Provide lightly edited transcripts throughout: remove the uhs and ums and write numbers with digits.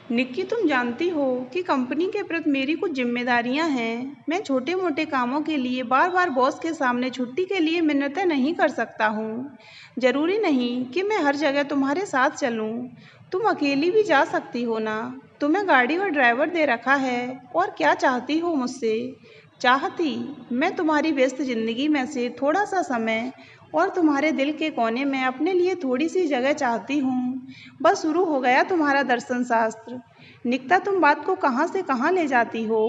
निक्की, तुम जानती हो कि कंपनी के प्रति मेरी कुछ जिम्मेदारियां हैं। मैं छोटे मोटे कामों के लिए बार बार बॉस के सामने छुट्टी के लिए मिन्नतें नहीं कर सकता हूँ। जरूरी नहीं कि मैं हर जगह तुम्हारे साथ चलूँ। तुम अकेली भी जा सकती हो ना। तुम्हें गाड़ी और ड्राइवर दे रखा है। और क्या चाहती हो मुझसे? चाहती, मैं तुम्हारी व्यस्त जिंदगी में से थोड़ा सा समय और तुम्हारे दिल के कोने में अपने लिए थोड़ी सी जगह चाहती हूँ। बस शुरू हो गया तुम्हारा दर्शन शास्त्र। निकता, तुम बात को कहाँ से कहाँ ले जाती हो।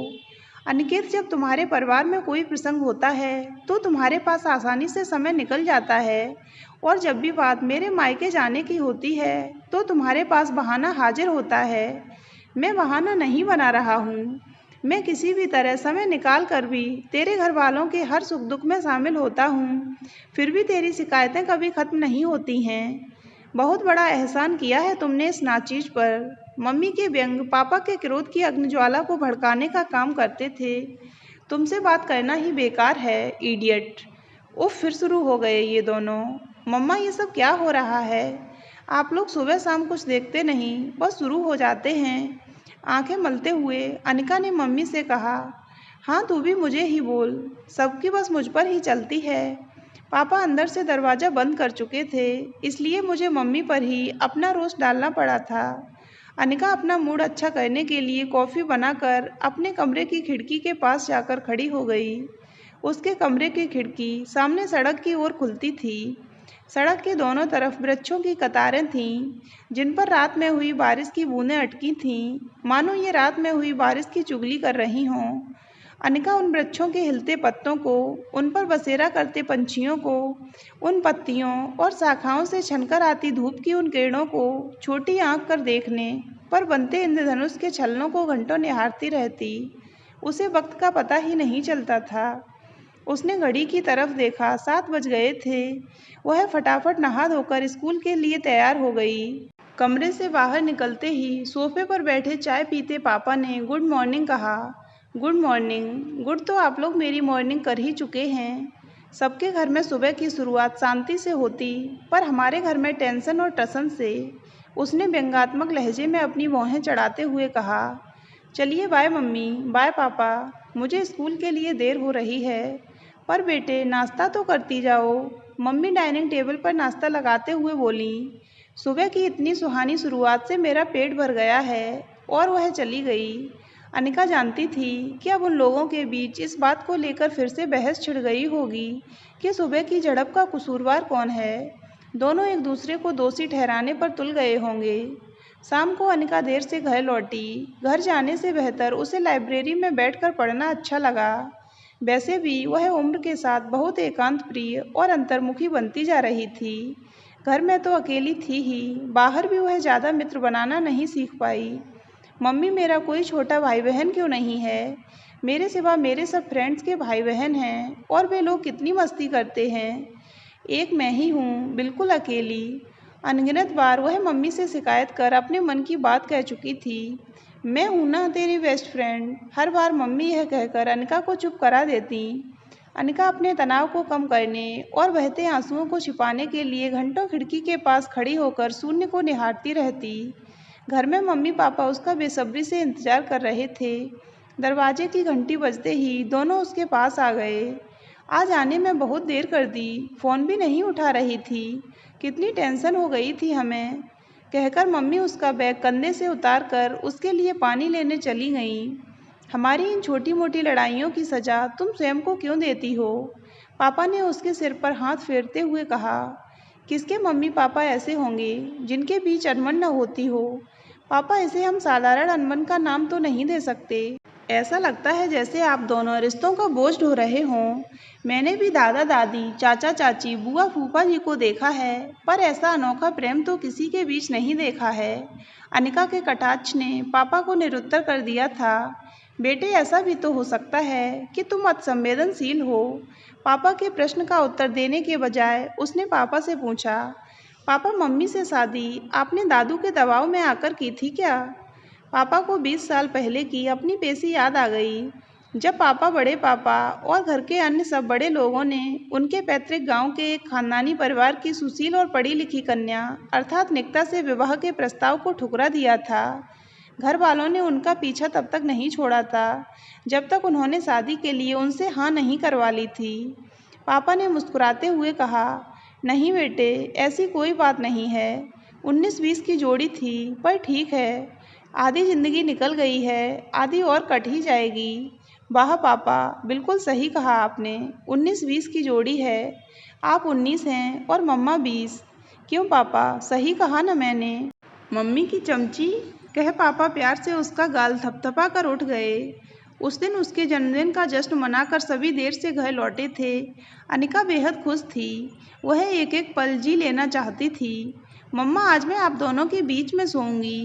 अनिकेत, जब तुम्हारे परिवार में कोई प्रसंग होता है तो तुम्हारे पास आसानी से समय निकल जाता है, और जब भी बात मेरे मायके जाने की होती है तो तुम्हारे पास बहाना हाजिर होता है। मैं बहाना नहीं बना रहा हूँ। मैं किसी भी तरह समय निकाल कर भी तेरे घर वालों के हर सुख दुख में शामिल होता हूँ। फिर भी तेरी शिकायतें कभी खत्म नहीं होती हैं। बहुत बड़ा एहसान किया है तुमने इस नाचीज पर। मम्मी के व्यंग पापा के क्रोध की अग्निज्वाला को भड़काने का काम करते थे। तुमसे बात करना ही बेकार है, इडियट। उफ, फिर शुरू हो गए ये दोनों। मम्मा, ये सब क्या हो रहा है? आप लोग सुबह शाम कुछ देखते नहीं, बस शुरू हो जाते हैं। आंखें मलते हुए अनिका ने मम्मी से कहा, हाँ तू भी मुझे ही बोल। सबकी बस मुझ पर ही चलती है। पापा अंदर से दरवाज़ा बंद कर चुके थे, इसलिए मुझे मम्मी पर ही अपना रोस्ट डालना पड़ा था। अनिका अपना मूड अच्छा करने के लिए कॉफ़ी बनाकर अपने कमरे की खिड़की के पास जाकर खड़ी हो गई। उसके कमरे की खिड़की सामने सड़क की ओर खुलती थी। सड़क के दोनों तरफ वृक्षों की कतारें थीं, जिन पर रात में हुई बारिश की बूंदें अटकी थीं, मानो ये रात में हुई बारिश की चुगली कर रही हों। अनिका उन वृक्षों के हिलते पत्तों को, उन पर बसेरा करते पंछियों को, उन पत्तियों और शाखाओं से छनकर आती धूप की उन किरणों को छोटी आंख कर देखने पर बनते इंद्रधनुष के छलनों को घंटों निहारती रहती। उसे वक्त का पता ही नहीं चलता था। उसने घड़ी की तरफ देखा, 7 बज गए थे। वह फटाफट नहा धोकर स्कूल के लिए तैयार हो गई। कमरे से बाहर निकलते ही सोफे पर बैठे चाय पीते पापा ने गुड मॉर्निंग कहा। Good morning. गुड तो आप लोग मेरी मॉर्निंग कर ही चुके हैं। सबके घर में सुबह की शुरुआत शांति से होती, पर हमारे घर में टेंशन और टसन से। उसने व्यंग्यात्मक लहजे में अपनी भौहें चढ़ाते हुए कहा। चलिए, बाय मम्मी, बाय पापा, मुझे स्कूल के लिए देर हो रही है। पर बेटे, नाश्ता तो करती जाओ। मम्मी डाइनिंग टेबल पर नाश्ता लगाते हुए बोली। सुबह की इतनी सुहानी शुरुआत से मेरा पेट भर गया है। और वह चली गई। अनिका जानती थी कि अब उन लोगों के बीच इस बात को लेकर फिर से बहस छिड़ गई होगी कि सुबह की झड़प का कसूरवार कौन है। दोनों एक दूसरे को दोषी ठहराने पर तुल गए होंगे। शाम को अनिका देर से घर लौटी। घर जाने से बेहतर उसे लाइब्रेरी में बैठकर पढ़ना अच्छा लगा। वैसे भी वह उम्र के साथ बहुत एकांत प्रिय और अंतर्मुखी बनती जा रही थी। घर में तो अकेली थी ही, बाहर भी वह ज़्यादा मित्र बनाना नहीं सीख पाई। मम्मी, मेरा कोई छोटा भाई बहन क्यों नहीं है? मेरे सिवा मेरे सब फ्रेंड्स के भाई बहन हैं, और वे लोग कितनी मस्ती करते हैं। एक मैं ही हूँ, बिल्कुल अकेली। अनगिनत बार वह मम्मी से शिकायत कर अपने मन की बात कह चुकी थी। मैं हूँ ना तेरी बेस्ट फ्रेंड। हर बार मम्मी यह कहकर अनिका को चुप करा देती। अनिका अपने तनाव को कम करने और बहते आंसुओं को छिपाने के लिए घंटों खिड़की के पास खड़ी होकर शून्य को निहारती रहती। घर में मम्मी पापा उसका बेसब्री से इंतजार कर रहे थे। दरवाजे की घंटी बजते ही दोनों उसके पास आ गए। आज आने में बहुत देर कर दी, फ़ोन भी नहीं उठा रही थी। कितनी टेंशन हो गई थी हमें, कहकर मम्मी उसका बैग कंधे से उतार कर उसके लिए पानी लेने चली गईं। हमारी इन छोटी मोटी लड़ाइयों की सज़ा तुम स्वयं को क्यों देती हो? पापा ने उसके सिर पर हाथ फेरते हुए कहा। किसके मम्मी पापा ऐसे होंगे जिनके बीच अनबन न होती हो? पापा, इसे हम साधारण अनबन का नाम तो नहीं दे सकते। ऐसा लगता है जैसे आप दोनों रिश्तों का बोझ ढो रहे हों। मैंने भी दादा दादी, चाचा चाची, बुआ फूफा जी को देखा है, पर ऐसा अनोखा प्रेम तो किसी के बीच नहीं देखा है। अनिका के कटाक्ष ने पापा को निरुत्तर कर दिया था। बेटे, ऐसा भी तो हो सकता है कि तुम अतिसंवेदनशील हो। पापा के प्रश्न का उत्तर देने के बजाय उसने पापा से पूछा। पापा, मम्मी से शादी आपने दादू के दबाव में आकर की थी क्या? पापा को 20 साल पहले की अपनी पेशी याद आ गई, जब पापा, बड़े पापा और घर के अन्य सब बड़े लोगों ने उनके पैतृक गांव के एक खानदानी परिवार की सुशील और पढ़ी लिखी कन्या अर्थात निकिता से विवाह के प्रस्ताव को ठुकरा दिया था। घर वालों ने उनका पीछा तब तक नहीं छोड़ा था जब तक उन्होंने शादी के लिए उनसे हाँ नहीं करवा ली थी। पापा ने मुस्कुराते हुए कहा, नहीं बेटे, ऐसी कोई बात नहीं है। 19-20 की जोड़ी थी, पर ठीक है, आधी ज़िंदगी निकल गई है, आधी और कट ही जाएगी। वाह पापा, बिल्कुल सही कहा आपने। 19-20 की जोड़ी है, आप 19 हैं और मम्मा 20। क्यों पापा, सही कहा ना मैंने? मम्मी की चमची, कह पापा प्यार से उसका गाल थपथपा कर उठ गए। उस दिन उसके जन्मदिन का जश्न मनाकर सभी देर से घर लौटे थे। अनिका बेहद खुश थी। वह एक एक पल जी लेना चाहती थी। मम्मा, आज मैं आप दोनों के बीच में सोऊंगी,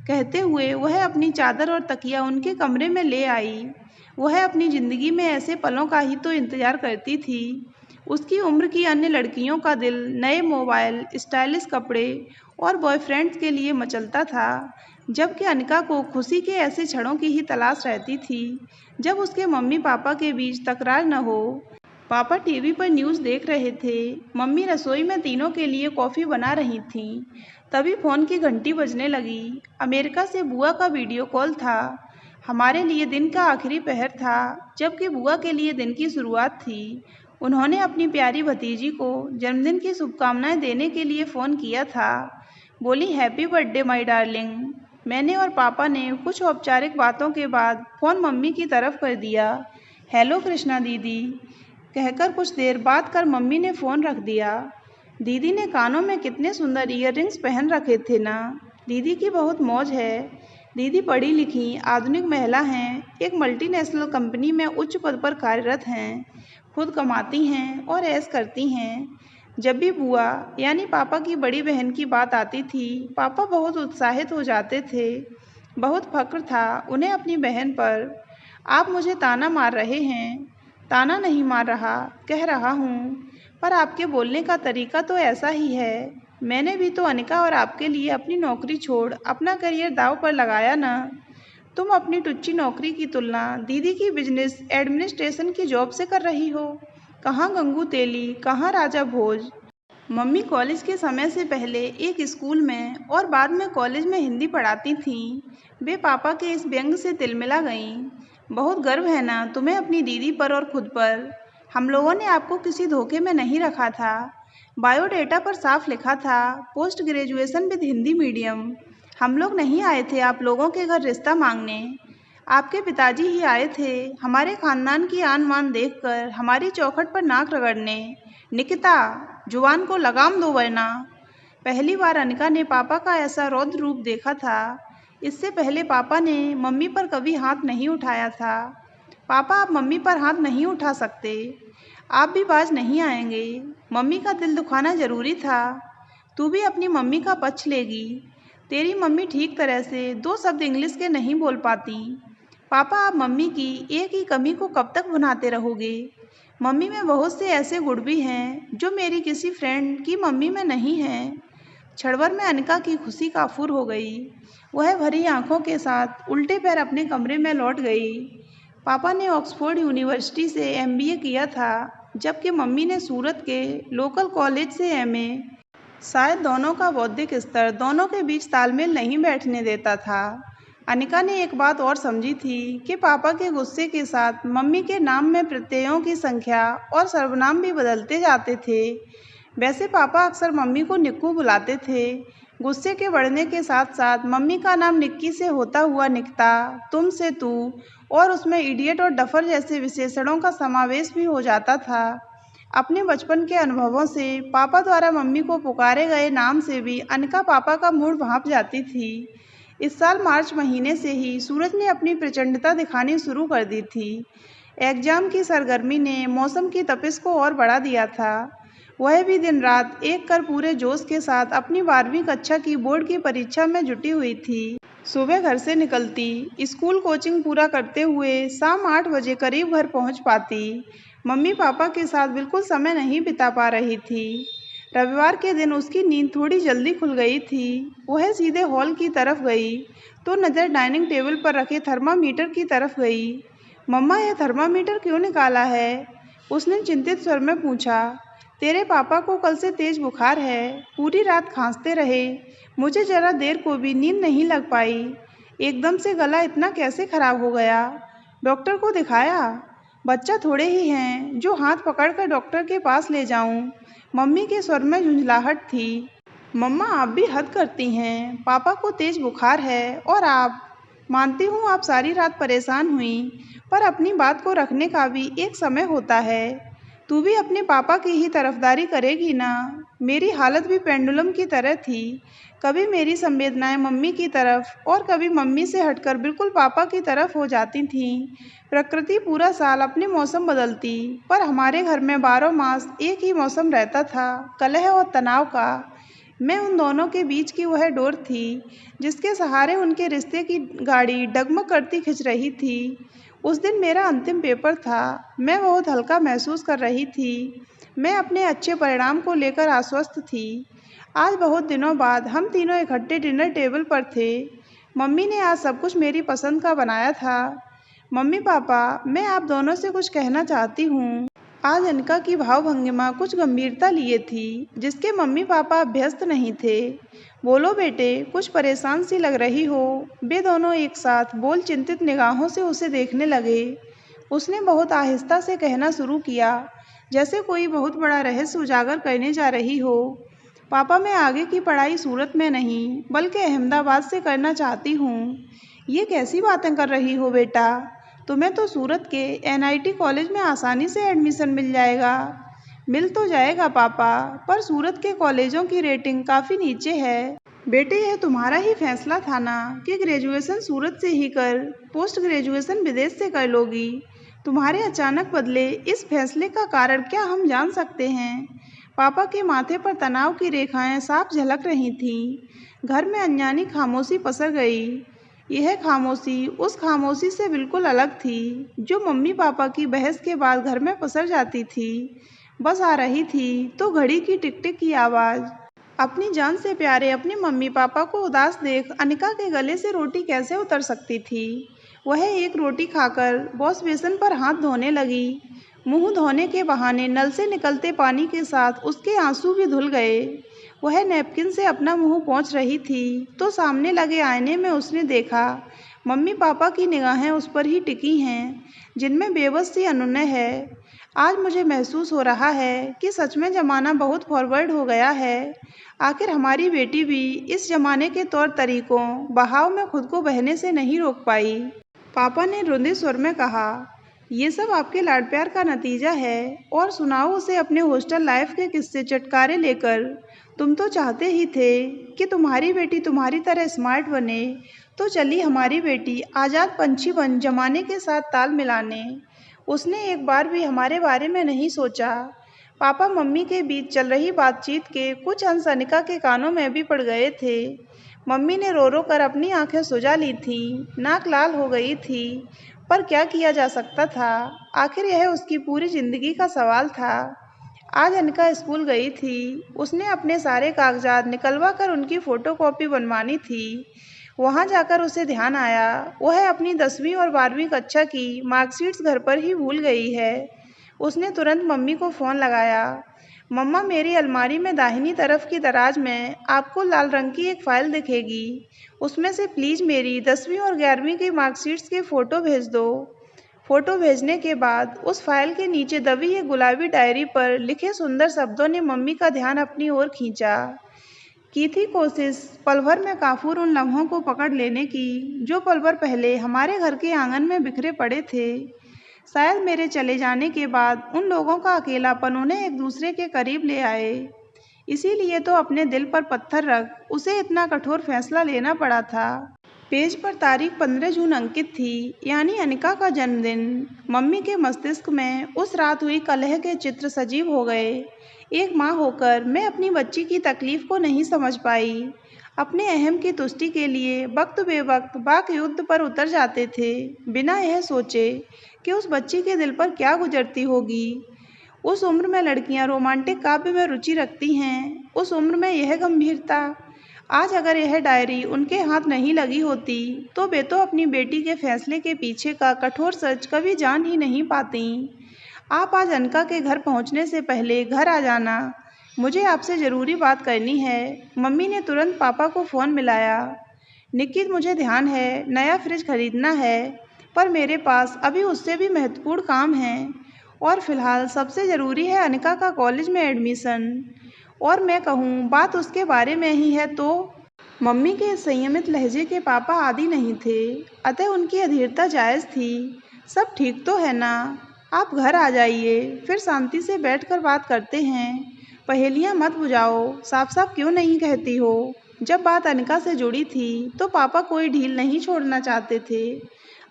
कहते हुए वह अपनी चादर और तकिया उनके कमरे में ले आई। वह अपनी ज़िंदगी में ऐसे पलों का ही तो इंतज़ार करती थी। उसकी उम्र की अन्य लड़कियों का दिल नए मोबाइल, स्टाइलिश कपड़े और बॉयफ्रेंड्स के लिए मचलता था, जबकि अनिका को खुशी के ऐसे क्षणों की ही तलाश रहती थी जब उसके मम्मी पापा के बीच तकरार न हो। पापा टीवी पर न्यूज़ देख रहे थे, मम्मी रसोई में तीनों के लिए कॉफ़ी बना रही थीं। तभी फ़ोन की घंटी बजने लगी। अमेरिका से बुआ का वीडियो कॉल था। हमारे लिए दिन का आखिरी पहर था, जबकि बुआ के लिए दिन की शुरुआत थी। उन्होंने अपनी प्यारी भतीजी को जन्मदिन की शुभकामनाएं देने के लिए फ़ोन किया था। बोली, हैप्पी बर्थडे माय डार्लिंग। मैंने और पापा ने कुछ औपचारिक बातों के बाद फ़ोन मम्मी की तरफ कर दिया। हेलो कृष्णा दीदी, कहकर कुछ देर बात कर मम्मी ने फ़ोन रख दिया। दीदी ने कानों में कितने सुंदर ईयररिंग्स पहन रखे थे ना। दीदी की बहुत मौज है। दीदी पढ़ी लिखी आधुनिक महिला हैं, एक मल्टीनेशनल कंपनी में उच्च पद पर कार्यरत हैं, खुद कमाती हैं और ऐश करती हैं। जब भी बुआ यानी पापा की बड़ी बहन की बात आती थी, पापा बहुत उत्साहित हो जाते थे। बहुत फक्र था उन्हें अपनी बहन पर। आप मुझे ताना मार रहे हैं। ताना नहीं मार रहा, कह रहा हूँ, पर आपके बोलने का तरीका तो ऐसा ही है। मैंने भी तो अनिका और आपके लिए अपनी नौकरी छोड़ अपना करियर दांव पर लगाया ना। तुम अपनी टुच्ची नौकरी की तुलना दीदी की बिजनेस एडमिनिस्ट्रेशन की जॉब से कर रही हो। कहाँ गंगू तेली, कहाँ राजा भोज। मम्मी कॉलेज के समय से पहले एक स्कूल में और बाद में कॉलेज में हिंदी पढ़ाती थीं। वे पापा के इस व्यंग से तिलमिला गईं। बहुत गर्व है ना तुम्हें अपनी दीदी पर और खुद पर। हम लोगों ने आपको किसी धोखे में नहीं रखा था। बायोडेटा पर साफ लिखा था, post graduation with Hindi medium. हम लोग नहीं आए थे आप लोगों के घर रिश्ता मांगने। आपके पिताजी ही आए थे हमारे खानदान की आन मान देखकर हमारी चौखट पर नाक रगड़ने। निकिता, जुबान को लगाम दो वरना। पहली बार अनिका ने पापा का ऐसा रौद्र रूप देखा था। इससे पहले पापा ने मम्मी पर कभी हाथ नहीं उठाया था। पापा, आप मम्मी पर हाथ नहीं उठा सकते। आप भी बाज नहीं आएंगे। मम्मी का दिल दुखाना जरूरी था। तू भी अपनी मम्मी का पक्ष लेगी। तेरी मम्मी ठीक तरह से 2 शब्द इंग्लिश के नहीं बोल पाती। पापा, आप मम्मी की एक ही कमी को कब तक भुनाते रहोगे? मम्मी में बहुत से ऐसे गुण भी हैं जो मेरी किसी फ्रेंड की मम्मी में नहीं हैं। क्षण भर में अनिका की खुशी काफूर हो गई। वह भरी आंखों के साथ उल्टे पैर अपने कमरे में लौट गई। पापा ने ऑक्सफोर्ड यूनिवर्सिटी से एमबीए किया था, जबकि मम्मी ने सूरत के लोकल कॉलेज से एमए। शायद दोनों का बौद्धिक स्तर दोनों के बीच तालमेल नहीं बैठने देता था। अनिका ने एक बात और समझी थी कि पापा के गुस्से के साथ मम्मी के नाम में प्रत्ययों की संख्या और सर्वनाम भी बदलते जाते थे। वैसे पापा अक्सर मम्मी को निक्कू बुलाते थे। गुस्से के बढ़ने के साथ साथ मम्मी का नाम निक्की से होता हुआ निकता, तुम से तू, और उसमें इडियट और डफर जैसे विशेषणों का समावेश भी हो जाता था। अपने बचपन के अनुभवों से पापा द्वारा मम्मी को पुकारे गए नाम से भी अनिका पापा का मूड भांप जाती थी। इस साल मार्च महीने से ही सूरज ने अपनी प्रचंडता दिखानी शुरू कर दी थी। एग्जाम की सरगर्मी ने मौसम की तपिश को और बढ़ा दिया था। वह भी दिन रात एक कर पूरे जोश के साथ अपनी 12वीं कक्षा की बोर्ड की परीक्षा में जुटी हुई थी। सुबह घर से निकलती, स्कूल कोचिंग पूरा करते हुए शाम 8 बजे करीब घर पहुंच पाती। मम्मी पापा के साथ बिल्कुल समय नहीं बिता पा रही थी। रविवार के दिन उसकी नींद थोड़ी जल्दी खुल गई थी। वह सीधे हॉल की तरफ गई तो नज़र डाइनिंग टेबल पर रखे थर्मामीटर की तरफ गई। मम्मा, यह थर्मामीटर क्यों निकाला है? उसने चिंतित स्वर में पूछा। तेरे पापा को कल से तेज बुखार है, पूरी रात खांसते रहे, मुझे जरा देर को भी नींद नहीं लग पाई। एकदम से गला इतना कैसे खराब हो गया? डॉक्टर को दिखाया? बच्चा थोड़े ही हैं जो हाथ पकड़कर डॉक्टर के पास ले जाऊं। मम्मी के स्वर में झुंझलाहट थी। मम्मा आप भी हद करती हैं। पापा को तेज बुखार है और आप। मानती हूँ आप सारी रात परेशान हुई, पर अपनी बात को रखने का भी एक समय होता है। तू भी अपने पापा की ही तरफदारी करेगी ना? मेरी हालत भी पेंडुलम की तरह थी। कभी मेरी संवेदनाएं मम्मी की तरफ और कभी मम्मी से हटकर बिल्कुल पापा की तरफ हो जाती थीं। प्रकृति पूरा साल अपने मौसम बदलती, पर हमारे घर में 12 मास एक ही मौसम रहता था, कलह और तनाव का। मैं उन दोनों के बीच की वह डोर थी जिसके सहारे उनके रिश्ते की गाड़ी डगमग करती खिंच रही थी। उस दिन मेरा अंतिम पेपर था। मैं बहुत हल्का महसूस कर रही थी। मैं अपने अच्छे परिणाम को लेकर आश्वस्त थी। आज बहुत दिनों बाद हम तीनों इकट्ठे डिनर टेबल पर थे। मम्मी ने आज सब कुछ मेरी पसंद का बनाया था। मम्मी पापा, मैं आप दोनों से कुछ कहना चाहती हूँ। आज अनका की भावभंगिमा कुछ गंभीरता लिए थी, जिसके मम्मी पापा अभ्यस्त नहीं थे। बोलो बेटे, कुछ परेशान सी लग रही हो। वे दोनों एक साथ बोल चिंतित निगाहों से उसे देखने लगे। उसने बहुत आहिस्ता से कहना शुरू किया, जैसे कोई बहुत बड़ा रहस्य उजागर करने जा रही हो। पापा, मैं आगे की पढ़ाई सूरत में नहीं बल्कि अहमदाबाद से करना चाहती हूँ। ये कैसी बातें कर रही हो बेटा? तुम्हें तो सूरत के NIT कॉलेज में आसानी से एडमिशन मिल जाएगा। मिल तो जाएगा पापा, पर सूरत के कॉलेजों की रेटिंग काफ़ी नीचे है। बेटे, यह तुम्हारा ही फैसला था ना कि ग्रेजुएशन सूरत से ही कर, पोस्ट ग्रेजुएशन विदेश से कर लोगी। तुम्हारे अचानक बदले इस फैसले का कारण क्या हम जान सकते हैं? पापा के माथे पर तनाव की रेखाएं साफ झलक रही थीं। घर में अनजानी खामोशी पसर गई। यह खामोशी उस खामोशी से बिल्कुल अलग थी जो मम्मी पापा की बहस के बाद घर में पसर जाती थी। बस आ रही थी तो घड़ी की टिक टिक की आवाज़। अपनी जान से प्यारे अपने मम्मी पापा को उदास देख अनिका के गले से रोटी कैसे उतर सकती थी। वह एक रोटी खाकर वॉश बेसिन पर हाथ धोने लगी। मुंह धोने के बहाने नल से निकलते पानी के साथ उसके आंसू भी धुल गए। वह नैपकिन से अपना मुंह पोंछ रही थी तो सामने लगे आईने में उसने देखा मम्मी पापा की निगाहें उस पर ही टिकी हैं, जिनमें बेबस सी अनुनय है। आज मुझे महसूस हो रहा है कि सच में ज़माना बहुत फॉरवर्ड हो गया है। आखिर हमारी बेटी भी इस ज़माने के तौर तरीकों, बहाव में खुद को बहने से नहीं रोक पाई। पापा ने रुंधे स्वर में कहा, ये सब आपके लाड प्यार का नतीजा है। और सुनाओ उसे अपने हॉस्टल लाइफ के किस्से चटकारे लेकर। तुम तो चाहते ही थे कि तुम्हारी बेटी तुम्हारी तरह स्मार्ट बने, तो चली हमारी बेटी आज़ाद पंछी बन जमाने के साथ ताल मिलाने। उसने एक बार भी हमारे बारे में नहीं सोचा। पापा मम्मी के बीच चल रही बातचीत के कुछ अंश अनिका के कानों में भी पड़ गए थे। मम्मी ने रो रो कर अपनी आंखें सुजा ली थीं, नाक लाल हो गई थी, पर क्या किया जा सकता था? आखिर यह उसकी पूरी जिंदगी का सवाल था। आज अनिका स्कूल गई थी। उसने अपने सारे कागजात निकलवा कर उनकी फ़ोटोकॉपी बनवानी थी। वहाँ जाकर उसे ध्यान आया, वह अपनी 10वीं और 12वीं कक्षा की मार्कशीट्स घर पर ही भूल गई है। उसने तुरंत मम्मी को फ़ोन लगाया। मम्मा, मेरी अलमारी में दाहिनी तरफ की दराज में आपको लाल रंग की एक फ़ाइल दिखेगी। उसमें से प्लीज़ मेरी 10वीं और 11वीं की मार्कशीट्स की फ़ोटो भेज दो। फ़ोटो भेजने के बाद उस फाइल के नीचे दबी एक गुलाबी डायरी पर लिखे सुंदर शब्दों ने मम्मी का ध्यान अपनी ओर खींचा। की थी कोशिश पल भर में काफूर उन लम्हों को पकड़ लेने की जो पल भर पहले हमारे घर के आंगन में बिखरे पड़े थे। शायद मेरे चले जाने के बाद उन लोगों का अकेलापन उन्हें एक दूसरे के करीब ले आए। इसीलिए तो अपने दिल पर पत्थर रख उसे इतना कठोर फैसला लेना पड़ा था। पेज पर तारीख 15 जून अंकित थी, यानी अनिका का जन्मदिन। मम्मी के मस्तिष्क में उस रात हुई कलह के चित्र सजीव हो गए। एक माँ होकर मैं अपनी बच्ची की तकलीफ को नहीं समझ पाई। अपने अहम की तुष्टि के लिए वक्त बेवक्त वाक युद्ध पर उतर जाते थे, बिना यह सोचे कि उस बच्ची के दिल पर क्या गुजरती होगी। उस उम्र में लड़कियां रोमांटिक काव्य में रुचि रखती हैं, उस उम्र में यह गंभीरता। आज अगर यह डायरी उनके हाथ नहीं लगी होती तो वे तो अपनी बेटी के फैसले के पीछे का कठोर सच कभी जान ही नहीं पाती। आप आज अनका के घर पहुंचने से पहले घर आ जाना, मुझे आपसे ज़रूरी बात करनी है। मम्मी ने तुरंत पापा को फ़ोन मिलाया। निक्की, मुझे ध्यान है, नया फ्रिज खरीदना है, पर मेरे पास अभी उससे भी महत्वपूर्ण काम है और फिलहाल सबसे ज़रूरी है अनिका का कॉलेज में एडमिशन। और मैं कहूँ बात उसके बारे में ही है तो। मम्मी के संयमित लहजे के पापा आदी नहीं थे, अतः उनकी अधीरता जायज़ थी। सब ठीक तो है ना? आप घर आ जाइए, फिर शांति से बैठकर बात करते हैं। पहेलियाँ मत बुझाओ, साफ साफ क्यों नहीं कहती हो? जब बात अनिका से जुड़ी थी तो पापा कोई ढील नहीं छोड़ना चाहते थे,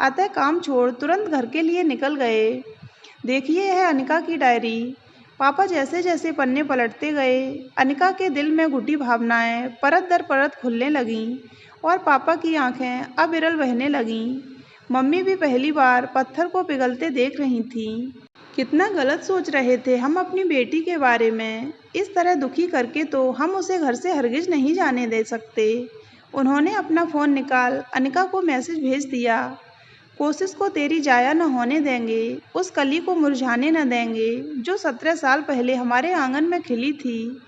अतः काम छोड़ तुरंत घर के लिए निकल गए। देखिए, यह है अनिका की डायरी। पापा जैसे जैसे पन्ने पलटते गए, अनिका के दिल में घुटी भावनाएं परत दर परत खुलने लगीं और पापा की आंखें अब विरल बहने लगीं। मम्मी भी पहली बार पत्थर को पिघलते देख रही थीं। कितना गलत सोच रहे थे हम अपनी बेटी के बारे में। इस तरह दुखी करके तो हम उसे घर से हरगिज नहीं जाने दे सकते। उन्होंने अपना फ़ोन निकाल अनिका को मैसेज भेज दिया। कोशिश को तेरी जाया न होने देंगे, उस कली को मुरझाने न देंगे जो 17 साल पहले हमारे आंगन में खिली थी।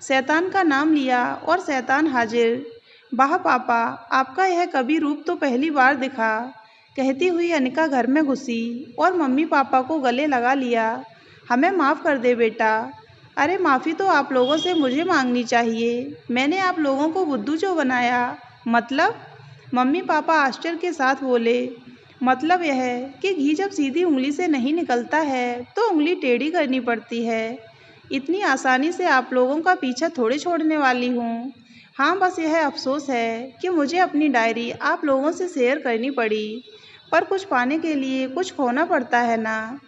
शैतान का नाम लिया और शैतान हाजिर। वाह पापा, आपका यह कवि रूप तो पहली बार दिखा। कहती हुई अनिका घर में घुसी और मम्मी पापा को गले लगा लिया। हमें माफ़ कर दे बेटा। अरे माफ़ी तो आप लोगों से मुझे मांगनी चाहिए। मैंने आप लोगों को बुद्धू जो बनाया। मतलब? मम्मी पापा आश्चर्य के साथ बोले। मतलब यह है कि घी जब सीधी उंगली से नहीं निकलता है तो उंगली टेढ़ी करनी पड़ती है। इतनी आसानी से आप लोगों का पीछा थोड़े छोड़ने वाली हूँ। हाँ, बस यह अफसोस है कि मुझे अपनी डायरी आप लोगों से शेयर करनी पड़ी, पर कुछ पाने के लिए कुछ खोना पड़ता है ना।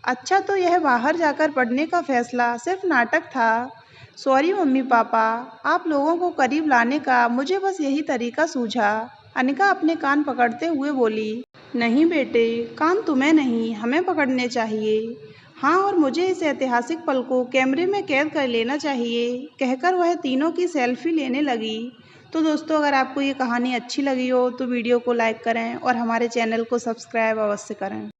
अच्छा, तो यह बाहर जाकर पढ़ने का फैसला सिर्फ नाटक था। सॉरी मम्मी पापा, आप लोगों को करीब लाने का मुझे बस यही तरीका सूझा। अनिका अपने कान पकड़ते हुए बोली। नहीं बेटे, कान तुम्हें नहीं हमें पकड़ने चाहिए। हाँ, और मुझे इस ऐतिहासिक पल को कैमरे में कैद कर लेना चाहिए, कहकर वह तीनों की सेल्फी लेने लगी। तो दोस्तों, अगर आपको ये कहानी अच्छी लगी हो तो वीडियो को लाइक करें और हमारे चैनल को सब्सक्राइब अवश्य करें।